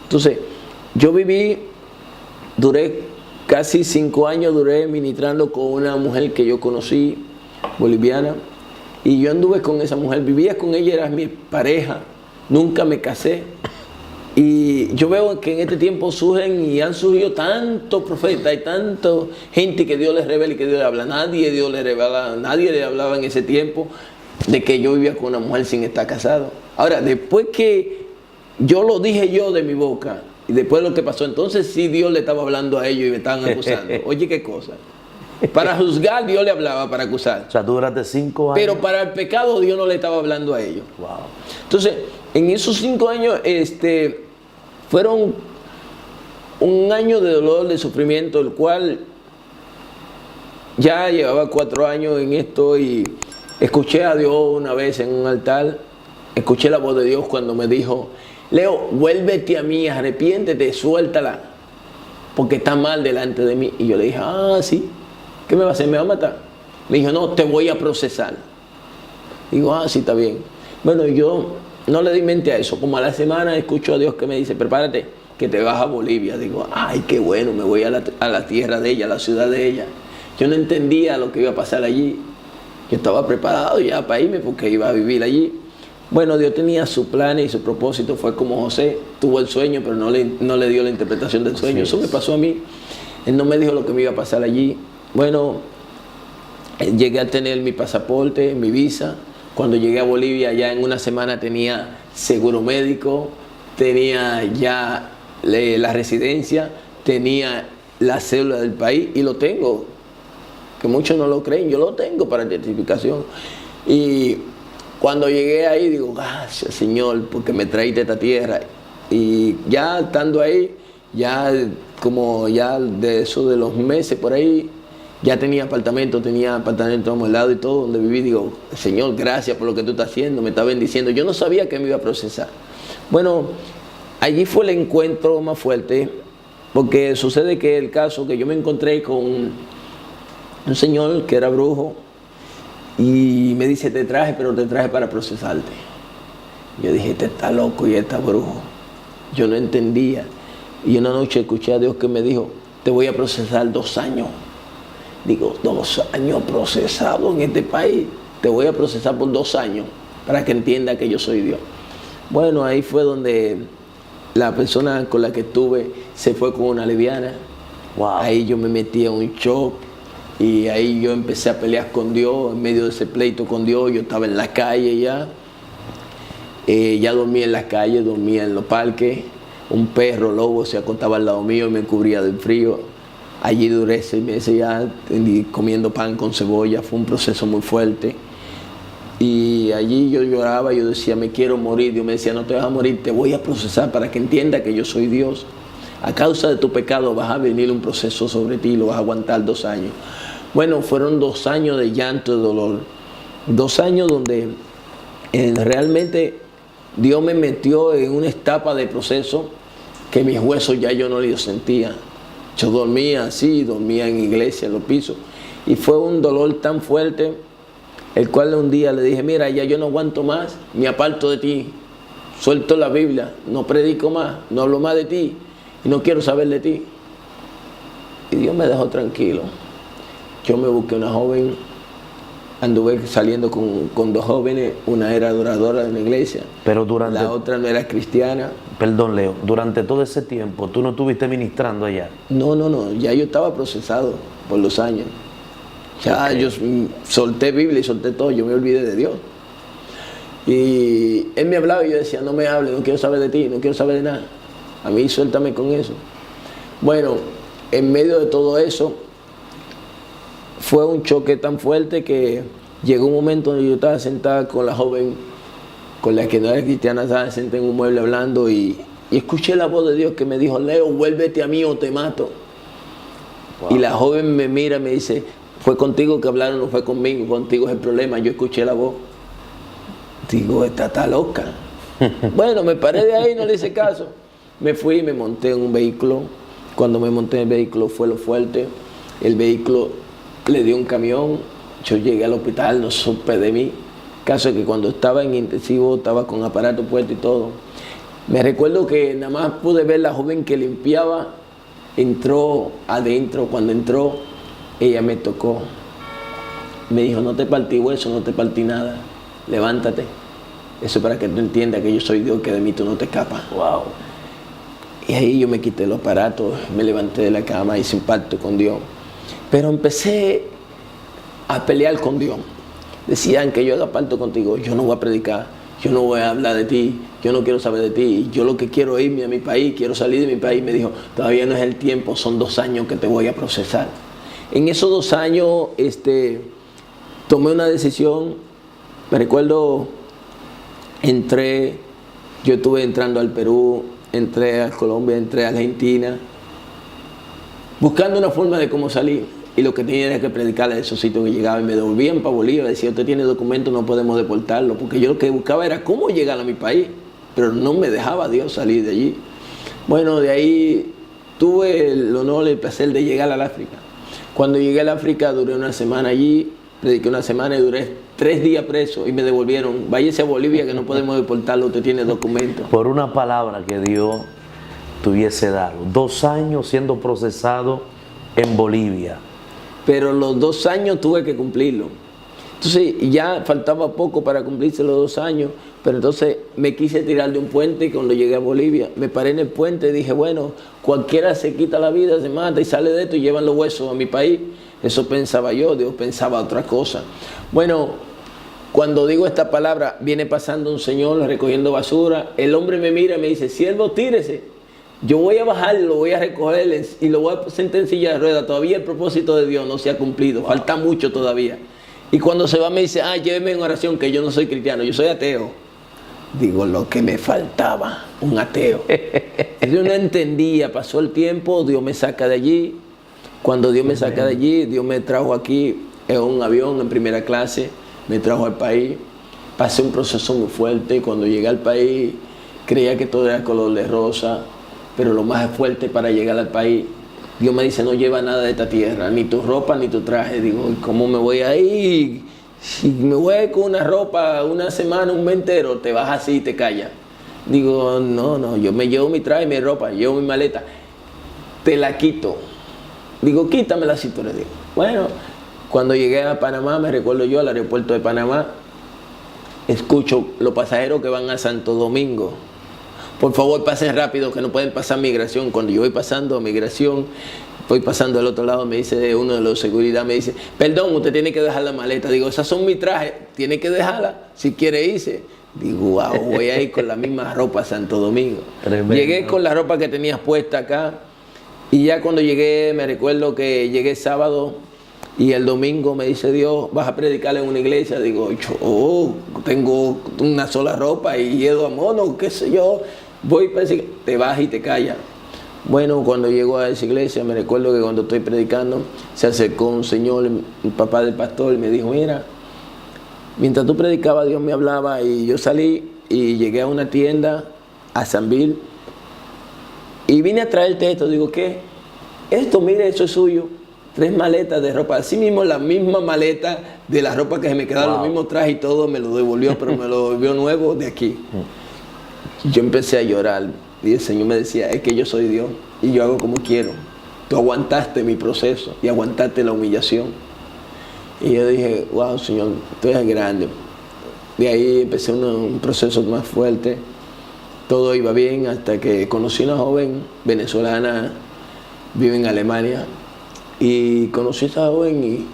Speaker 1: Entonces, yo duré casi 5 años, duré ministrando con una mujer que yo conocí, boliviana, y yo anduve con esa mujer, vivía con ella, era mi pareja, nunca me casé. Y yo veo que en este tiempo surgen y han surgido tantos profetas y tanta gente que Dios les revela y que Dios le habla. Nadie le hablaba en ese tiempo de que yo vivía con una mujer sin estar casado. Ahora, después que yo lo dije yo de mi boca y después de lo que pasó, entonces sí Dios le estaba hablando a ellos y me estaban acusando. Oye, qué cosa. Para juzgar Dios le hablaba, para acusar.
Speaker 2: O sea, tú duraste 5 años.
Speaker 1: Pero para el pecado Dios no le estaba hablando a ellos.
Speaker 2: Wow.
Speaker 1: Entonces, en esos 5 años, fueron un año de dolor, de sufrimiento, el cual ya llevaba 4 años en esto y escuché a Dios una vez en un altar, escuché la voz de Dios cuando me dijo, Leo, vuélvete a mí, arrepiéntete, suéltala, porque está mal delante de mí. Y yo le dije, sí, ¿qué me va a hacer? ¿Me va a matar? Me dijo, no, te voy a procesar. Digo, sí, está bien. Bueno, yo no le di mente a eso. Como a la semana escucho a Dios que me dice, prepárate, que te vas a Bolivia. Digo, ay, qué bueno, me voy a la tierra de ella, a la ciudad de ella. Yo no entendía lo que iba a pasar allí. Yo estaba preparado ya para irme porque iba a vivir allí. Bueno, Dios tenía sus planes y su propósito. Fue como José, tuvo el sueño, pero no le dio la interpretación del sueño. Eso me pasó a mí. Él no me dijo lo que me iba a pasar allí. Bueno, llegué a tener mi pasaporte, mi visa. Cuando llegué a Bolivia, ya en una semana tenía seguro médico, tenía ya la residencia, tenía la cédula del país y lo tengo. Que muchos no lo creen, yo lo tengo para identificación. Y cuando llegué ahí, digo, gracias Señor, porque me traíste a esta tierra. Y ya estando ahí, ya como ya de eso de los meses por ahí, ya tenía apartamento amoblado y todo donde viví. Digo, Señor, gracias por lo que tú estás haciendo, me está bendiciendo. Yo no sabía que me iba a procesar. Bueno, allí fue el encuentro más fuerte, porque sucede que el caso que yo me encontré con un señor que era brujo y me dice, te traje, pero te traje para procesarte. Yo dije, este está loco y este está brujo. Yo no entendía. Y una noche escuché a Dios que me dijo, te voy a procesar 2 años. Digo, 2 años procesado en este país. Te voy a procesar por 2 años para que entienda que yo soy Dios. Bueno, ahí fue donde la persona con la que estuve se fue con una lesbiana.
Speaker 2: Wow.
Speaker 1: Ahí yo me metí en un shock. Y ahí yo empecé a pelear con Dios, en medio de ese pleito con Dios. Yo estaba en la calle ya. Ya dormía en las calles, dormía en los parques. Un perro lobo se acostaba al lado mío y me cubría del frío. Allí duré 6 meses ya comiendo pan con cebolla. Fue un proceso muy fuerte. Y allí yo lloraba, yo decía, me quiero morir. Dios me decía, no te vas a morir, te voy a procesar para que entienda que yo soy Dios. A causa de tu pecado vas a venir un proceso sobre ti y lo vas a aguantar 2 años. Bueno, fueron 2 años de llanto, de dolor. 2 años donde realmente Dios me metió en una etapa de proceso que mis huesos ya yo no los sentía. Yo dormía así, dormía en iglesia, en los pisos. Y fue un dolor tan fuerte, el cual un día le dije, mira, ya yo no aguanto más, me aparto de ti. Suelto la Biblia, no predico más, no hablo más de ti. Y no quiero saber de ti. Y Dios me dejó tranquilo. Yo me busqué una joven, anduve saliendo con 2 jóvenes, una era adoradora de la iglesia,
Speaker 2: pero
Speaker 1: la otra no era cristiana.
Speaker 2: Perdón, Leo, durante todo ese tiempo, ¿tú no estuviste ministrando allá?
Speaker 1: No, ya yo estaba procesado por los años. Ya yo solté Biblia y solté todo, yo me olvidé de Dios. Y él me hablaba y yo decía, no me hables, no quiero saber de ti, no quiero saber de nada. A mí suéltame con eso. Bueno, en medio de todo eso, fue un choque tan fuerte que llegó un momento donde yo estaba sentada con la joven, con la que no era cristiana, estaba sentada en un mueble hablando y escuché la voz de Dios que me dijo, Leo, vuélvete a mí o te mato. Wow. Y la joven me mira y me dice, fue contigo que hablaron, no fue conmigo, contigo es el problema. Yo escuché la voz. Digo, esta está loca. Bueno, me paré de ahí, no le hice caso. Me fui y me monté en un vehículo. Cuando me monté en el vehículo fue lo fuerte. El vehículo le dio un camión. Yo llegué al hospital, no supe de mí. Caso es que cuando estaba en intensivo, estaba con aparato puesto y todo. Me recuerdo que nada más pude ver la joven que limpiaba. Entró adentro. Cuando entró, ella me tocó. Me dijo, no te partí hueso, no te partí nada. Levántate. Eso es para que tú entiendas que yo soy Dios, que de mí tú no te escapas.
Speaker 2: Wow.
Speaker 1: Y ahí yo me quité los aparatos, me levanté de la cama, hice un pacto con Dios. Pero empecé a pelear con Dios. Decían que yo haga pacto contigo, yo no voy a predicar, yo no voy a hablar de ti, yo no quiero saber de ti. Yo lo que quiero es irme a mi país, quiero salir de mi país. Me dijo, todavía no es el tiempo, son 2 años que te voy a procesar. En esos 2 años tomé una decisión. Me recuerdo, yo estuve entrando al Perú, entré a Colombia, entré a Argentina, buscando una forma de cómo salir. Y lo que tenía era que predicarle a esos sitios que llegaba y me devolvían para Bolivia. Decía, usted tiene documentos, no podemos deportarlo. Porque yo lo que buscaba era cómo llegar a mi país. Pero no me dejaba Dios salir de allí. Bueno, de ahí tuve el honor y el placer de llegar al África. Cuando llegué al África duré una semana allí. Prediqué una semana y duré 3 días preso y me devolvieron. Váyase a Bolivia que no podemos deportarlo, usted tiene documentos.
Speaker 2: Por una palabra que Dios te hubiese dado. 2 años siendo procesado en Bolivia.
Speaker 1: Pero los 2 años tuve que cumplirlo. Entonces ya faltaba poco para cumplirse los 2 años, pero entonces me quise tirar de un puente y cuando llegué a Bolivia me paré en el puente y dije, bueno, cualquiera se quita la vida, se mata y sale de esto y llevan los huesos a mi país. Eso pensaba yo, Dios pensaba otra cosa. Bueno, cuando digo esta palabra, viene pasando un señor recogiendo basura, el hombre me mira y me dice, siervo, tírese. Yo voy a bajarlo, voy a recogerle y lo voy a sentar en silla de ruedas. Todavía el propósito de Dios no se ha cumplido, falta mucho todavía. Y cuando se va me dice, lléveme en oración que yo no soy cristiano, yo soy ateo. Digo, lo que me faltaba, un ateo. Yo no entendía, pasó el tiempo, Dios me saca de allí. Cuando Dios me saca de allí, Dios me trajo aquí en un avión en primera clase, me trajo al país. Pasé un proceso muy fuerte, cuando llegué al país creía que todo era color de rosa, pero lo más fuerte para llegar al país, Dios me dice, no lleva nada de esta tierra, ni tu ropa ni tu traje. Digo, ¿cómo me voy a ir? Si me voy con una ropa una semana, un mes entero, te vas así y te callas. Digo, no, yo me llevo mi traje, mi ropa, llevo mi maleta, te la quito. Digo, quítamela si tú le digo. Bueno, cuando llegué a Panamá, me recuerdo yo al aeropuerto de Panamá, escucho los pasajeros que van a Santo Domingo. Por favor, pasen rápido, que no pueden pasar migración. Cuando yo voy pasando migración, voy pasando al otro lado, me dice uno de los de seguridad, me dice, perdón, usted tiene que dejar la maleta. Digo, esas son mis trajes, tiene que dejarla si quiere irse. Digo, wow, voy a ir con la misma ropa a Santo Domingo. Tremendo. Llegué con la ropa que tenías puesta acá y ya cuando llegué, me recuerdo que llegué sábado y el domingo me dice Dios, vas a predicar en una iglesia. Digo, yo tengo una sola ropa y llego a mono, qué sé yo. Voy para decir, te vas y te callas. Bueno, cuando llego a esa iglesia, me recuerdo que cuando estoy predicando, se acercó un señor, el papá del pastor, y me dijo, mira, mientras tú predicabas, Dios me hablaba, y yo salí y llegué a una tienda, a Sanville, y vine a traerte esto. Digo, ¿qué? Esto, mire, eso es suyo. 3 maletas de ropa, así mismo la misma maleta de la ropa que se me quedaron, los mismos trajes y todo, me lo devolvió, pero me lo devolvió nuevo de aquí. Yo empecé a llorar y el Señor me decía, es que yo soy Dios y yo hago como quiero. Tú aguantaste mi proceso y aguantaste la humillación. Y yo dije, wow, Señor, tú eres grande. De ahí empecé un proceso más fuerte. Todo iba bien hasta que conocí a una joven venezolana, vive en Alemania, y conocí a esa joven y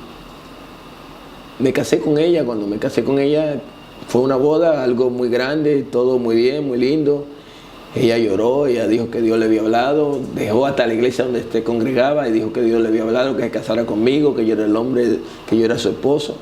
Speaker 1: me casé con ella. Cuando me casé con ella, fue una boda, algo muy grande, todo muy bien, muy lindo. Ella lloró, ella dijo que Dios le había hablado, dejó hasta la iglesia donde se congregaba y dijo que Dios le había hablado, que se casara conmigo, que yo era el hombre, que yo era su esposo.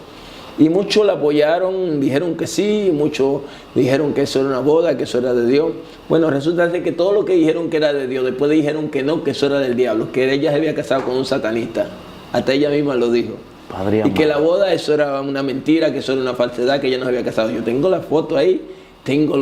Speaker 1: Y muchos la apoyaron, dijeron que sí, muchos dijeron que eso era una boda, que eso era de Dios. Bueno, resulta ser que todo lo que dijeron que era de Dios, después dijeron que no, que eso era del diablo, que ella se había casado con un satanista. Hasta ella misma lo dijo.
Speaker 2: Padre
Speaker 1: y
Speaker 2: amado,
Speaker 1: que la boda, eso era una mentira, que eso era una falsedad, que ella no se había casado. Yo tengo la foto ahí, tengo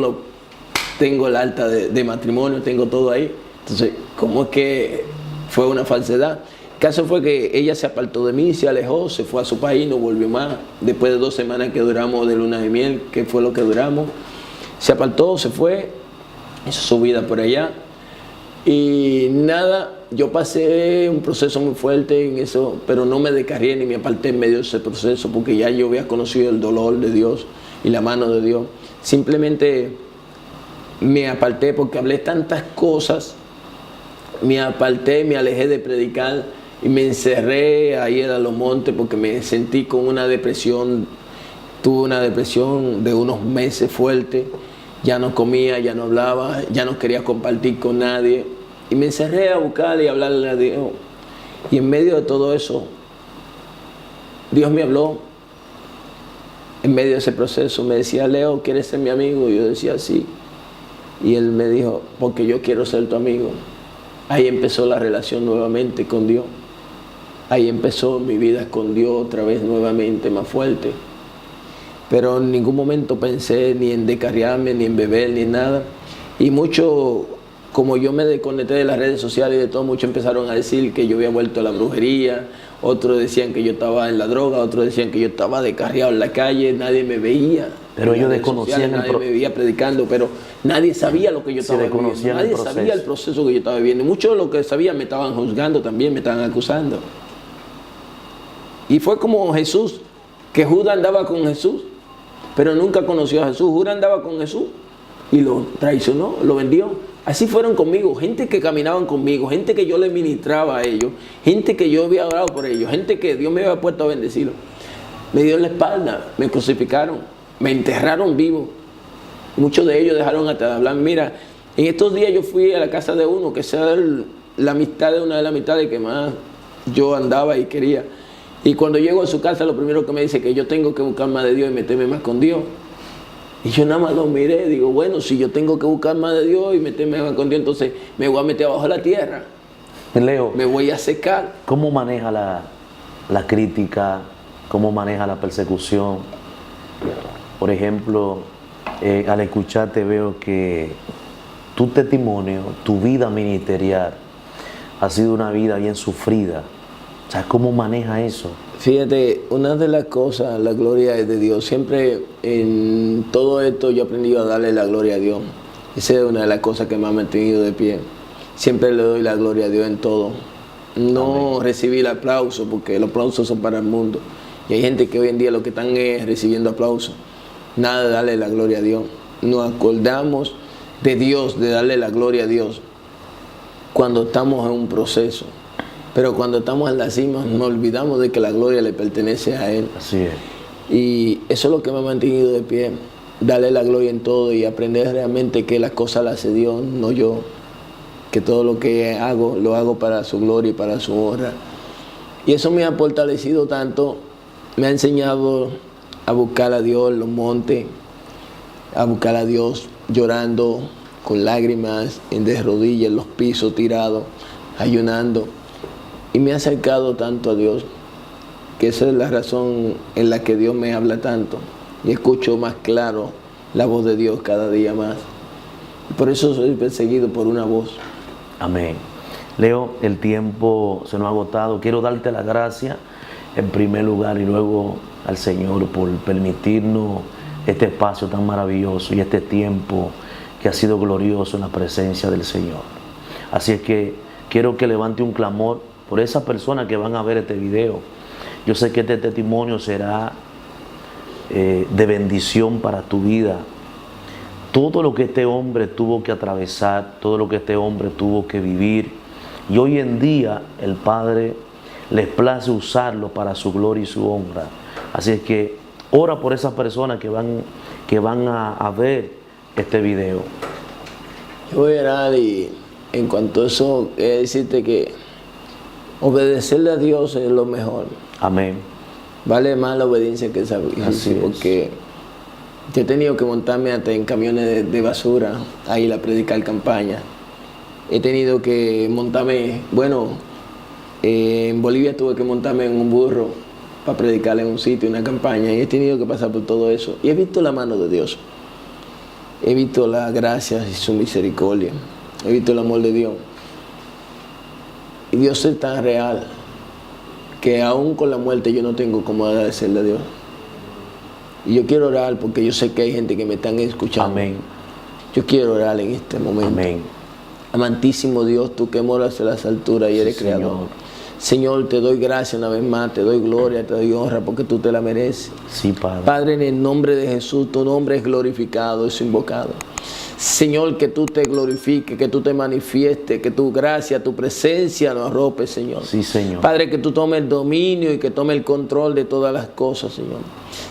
Speaker 1: el acta de matrimonio, tengo todo ahí. Entonces, ¿cómo es que fue una falsedad? El caso fue que ella se apartó de mí, se alejó, se fue a su país, no volvió más. Después de 2 semanas que duramos de luna de miel, que fue lo que duramos, se apartó, se fue, hizo su vida por allá. Y nada, yo pasé un proceso muy fuerte en eso, pero no me descarrié ni me aparté en medio de ese proceso, porque ya yo había conocido el dolor de Dios y la mano de Dios. Simplemente me aparté porque hablé tantas cosas, me aparté, me alejé de predicar y me encerré ahí en los montes porque me sentí con una depresión. Tuve una depresión de unos meses fuerte, ya no comía, ya no hablaba, ya no quería compartir con nadie. Y me encerré a buscarle y hablarle a Dios. Y en medio de todo eso, Dios me habló. En medio de ese proceso me decía, Leo, ¿quieres ser mi amigo? Y yo decía, sí. Y él me dijo, porque yo quiero ser tu amigo. Ahí empezó la relación nuevamente con Dios. Ahí empezó mi vida con Dios otra vez nuevamente más fuerte. Pero en ningún momento pensé ni en descarriarme, ni en beber, ni en nada. Y mucho, como yo me desconecté de las redes sociales y de todo, muchos empezaron a decir que yo había vuelto a la brujería. Otros decían que yo estaba en la droga, otros decían que yo estaba descarriado en la calle, nadie me veía.
Speaker 2: Pero ellos desconocían
Speaker 1: nadie me veía predicando, pero nadie sabía lo que yo estaba viviendo. Nadie sabía el proceso que yo estaba viviendo. Muchos de los que sabían me estaban juzgando también, me estaban acusando. Y fue como Jesús que Judas andaba con Jesús, pero nunca conoció a Jesús. Judas andaba con Jesús y lo traicionó, lo vendió. Así fueron conmigo, gente que caminaban conmigo, gente que yo les ministraba a ellos, gente que yo había orado por ellos, gente que Dios me había puesto a bendecirlos. Me dio la espalda, me crucificaron, me enterraron vivo. Muchos de ellos dejaron hasta de hablar. Mira, en estos días yo fui a la casa de uno, que sea la amistad de una de las amistades que más yo andaba y quería. Y cuando llego a su casa, lo primero que me dice es que yo tengo que buscar más de Dios y meterme más con Dios. Y yo nada más lo miré, digo, bueno, si yo tengo que buscar más de Dios y meterme más con Dios, entonces me voy a meter abajo de la tierra.
Speaker 2: Leo,
Speaker 1: me voy a secar.
Speaker 2: ¿Cómo maneja la crítica? ¿Cómo maneja la persecución? Por ejemplo, al escucharte veo que tu testimonio, tu vida ministerial ha sido una vida bien sufrida. O sea, ¿cómo maneja eso?
Speaker 1: Fíjate, una de las cosas, la gloria es de Dios. Siempre en todo esto yo he aprendido a darle la gloria a Dios. Esa es una de las cosas que me ha mantenido de pie. Siempre le doy la gloria a Dios en todo. No recibir aplausos, porque los aplausos son para el mundo. Y hay gente que hoy en día lo que están es recibiendo aplausos. Nada de darle la gloria a Dios. Nos acordamos de Dios, de darle la gloria a Dios cuando estamos en un proceso. Pero cuando estamos en la cima nos olvidamos de que la gloria le pertenece a Él.
Speaker 2: Así es.
Speaker 1: Y eso es lo que me ha mantenido de pie. Darle la gloria en todo y aprender realmente que las cosas las hace Dios, no yo. Que todo lo que hago, lo hago para su gloria y para su honra. Y eso me ha fortalecido tanto, me ha enseñado a buscar a Dios en los montes, a buscar a Dios llorando, con lágrimas, de rodillas, en los pisos tirados, ayunando. Y me ha acercado tanto a Dios, que esa es la razón en la que Dios me habla tanto. Y escucho más claro la voz de Dios cada día más. Y por eso soy perseguido por una voz.
Speaker 2: Amén. Leo, el tiempo se nos ha agotado. Quiero darte la gracia en primer lugar y luego al Señor por permitirnos este espacio tan maravilloso y este tiempo que ha sido glorioso en la presencia del Señor. Así es que quiero que levante un clamor por esas personas que van a ver este video. Yo sé que este testimonio será de bendición para tu vida. Todo lo que este hombre tuvo que atravesar, todo lo que este hombre tuvo que vivir, y hoy en día el Padre les place usarlo para su gloria y su honra. Así es que ora por esas personas que van a ver este video.
Speaker 1: Yo voy a orar y en cuanto a eso, decirte que obedecerle a Dios es lo mejor.
Speaker 2: Amén.
Speaker 1: Vale más la obediencia que el sacrificio, porque yo he tenido que montarme hasta en camiones de basura a ir a predicar campaña. He tenido que montarme, en Bolivia tuve que montarme en un burro para predicar en un sitio, en una campaña, y he tenido que pasar por todo eso. Y he visto la mano de Dios. He visto la gracia y su misericordia. He visto el amor de Dios. Y Dios es tan real que aún con la muerte yo no tengo cómo agradecerle a Dios. Y yo quiero orar porque yo sé que hay gente que me están escuchando.
Speaker 2: Amén.
Speaker 1: Yo quiero orar en este momento.
Speaker 2: Amén.
Speaker 1: Amantísimo Dios, tú que moras en las alturas y eres creador. Señor, te doy gracias una vez más, te doy gloria, te doy honra porque tú te la mereces.
Speaker 2: Sí, Padre.
Speaker 1: Padre, en el nombre de Jesús, tu nombre es glorificado, es invocado. Señor, que tú te glorifiques, que tú te manifiestes, que tu gracia, tu presencia nos arrope, Señor.
Speaker 2: Sí, Señor.
Speaker 1: Padre, que tú tomes el dominio y que tomes el control de todas las cosas, Señor.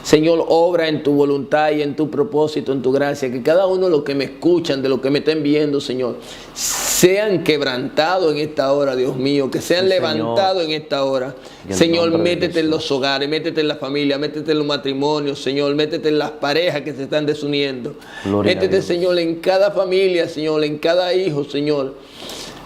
Speaker 1: Señor, obra en tu voluntad y en tu propósito, en tu gracia. Que cada uno de los que me escuchan, de los que me estén viendo, Señor, sean quebrantados en esta hora, Dios mío. Que sean levantados en esta hora. Señor, métete en los hogares, métete en la familia, métete en los matrimonios, Señor. Métete en las parejas que se están desuniendo. Métete, Señor, en cada familia, Señor, en cada hijo, Señor.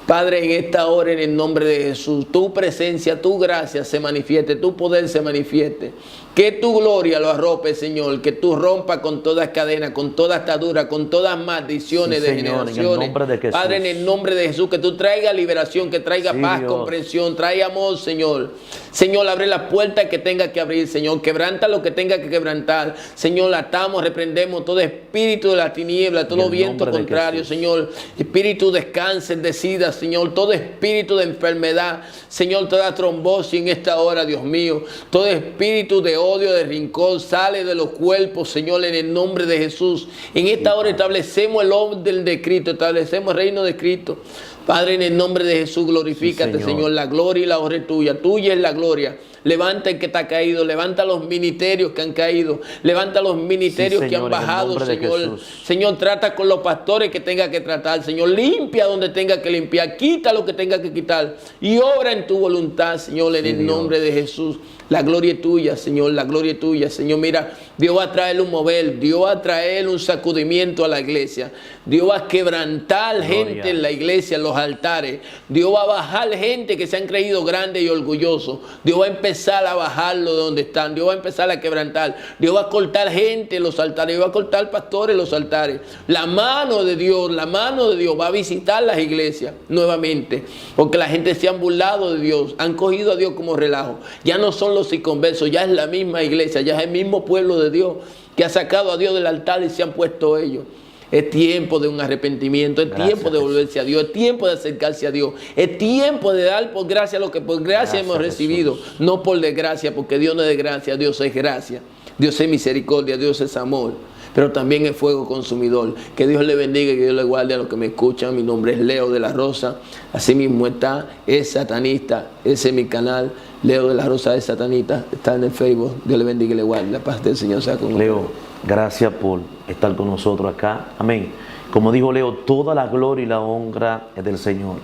Speaker 1: Padre, en esta hora, en el nombre de Jesús, tu presencia, tu gracia se manifieste, tu poder se manifieste. Que tu gloria lo arrope, Señor. Que tú rompas con todas cadenas, con toda atadura, con todas maldiciones de generaciones. Padre, en el nombre de Jesús, que tú traigas liberación, que traiga paz, comprensión, traiga amor, Señor. Señor, abre la puerta que tenga que abrir, Señor. Quebranta lo que tenga que quebrantar. Señor, atamos, reprendemos todo espíritu de la tiniebla, todo viento contrario, Señor. Espíritu de cáncer, de sida, Señor. Todo espíritu de enfermedad, Señor, toda trombosis en esta hora, Dios mío. Todo espíritu de odio, de rincón, sale de los cuerpos, Señor, en el nombre de Jesús. En esta hora establecemos el orden de Cristo, establecemos el reino de Cristo. Padre, en el nombre de Jesús, glorifícate,
Speaker 2: Sí,
Speaker 1: Señor. La gloria y la honra es tuya. Tuya es la gloria. Levanta el que está caído, levanta los ministerios que han caído, levanta los ministerios
Speaker 2: Sí,
Speaker 1: que han
Speaker 2: Señor, en el
Speaker 1: bajado,
Speaker 2: nombre de
Speaker 1: Señor.
Speaker 2: Jesús.
Speaker 1: Señor, trata con los pastores que tenga que tratar, Señor. Limpia donde tenga que limpiar, quita lo que tenga que quitar y obra en tu voluntad, Señor, en el nombre de Jesús. La gloria es tuya, Señor, la gloria es tuya, Señor. Mira, Dios va a traer un mover, Dios va a traer un sacudimiento a la iglesia. Dios va a quebrantar gente en la iglesia, en los altares. Dios va a bajar gente que se han creído grandes y orgullosos. Dios va a empezar a bajarlo de donde están. Dios va a empezar a quebrantar. Dios va a cortar gente en los altares. Dios va a cortar pastores en los altares. La mano de Dios va a visitar las iglesias nuevamente. Porque la gente se han burlado de Dios, han cogido a Dios como relajo. Ya no son los inconversos, ya es la misma iglesia, ya es el mismo pueblo de Dios que ha sacado a Dios del altar y se han puesto ellos. Es tiempo de un arrepentimiento, es tiempo de volverse a Dios, es tiempo de acercarse a Dios, es tiempo de dar por gracia lo que por gracia hemos recibido, no por desgracia, porque Dios no es desgracia, Dios es gracia, Dios es misericordia, Dios es amor, pero también es fuego consumidor. Que Dios le bendiga y que Dios le guarde a los que me escuchan. Mi nombre es Leo de la Rosa, así mismo está, es satanista, ese es mi canal, Leo de la Rosa es satanista, está en el Facebook. Dios le bendiga y le guarde, la paz del Señor sea con
Speaker 2: Leo,
Speaker 1: ustedes.
Speaker 2: gracias por estar con nosotros acá. Amén. Como dijo Leo, toda la gloria y la honra es del Señor.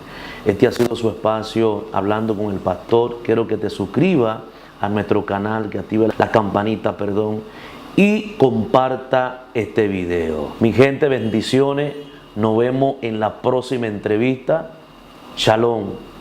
Speaker 2: Este ha sido su espacio hablando con el pastor. Quiero que te suscribas a nuestro canal, que active la campanita, y comparta este video. Mi gente, bendiciones. Nos vemos en la próxima entrevista. Shalom.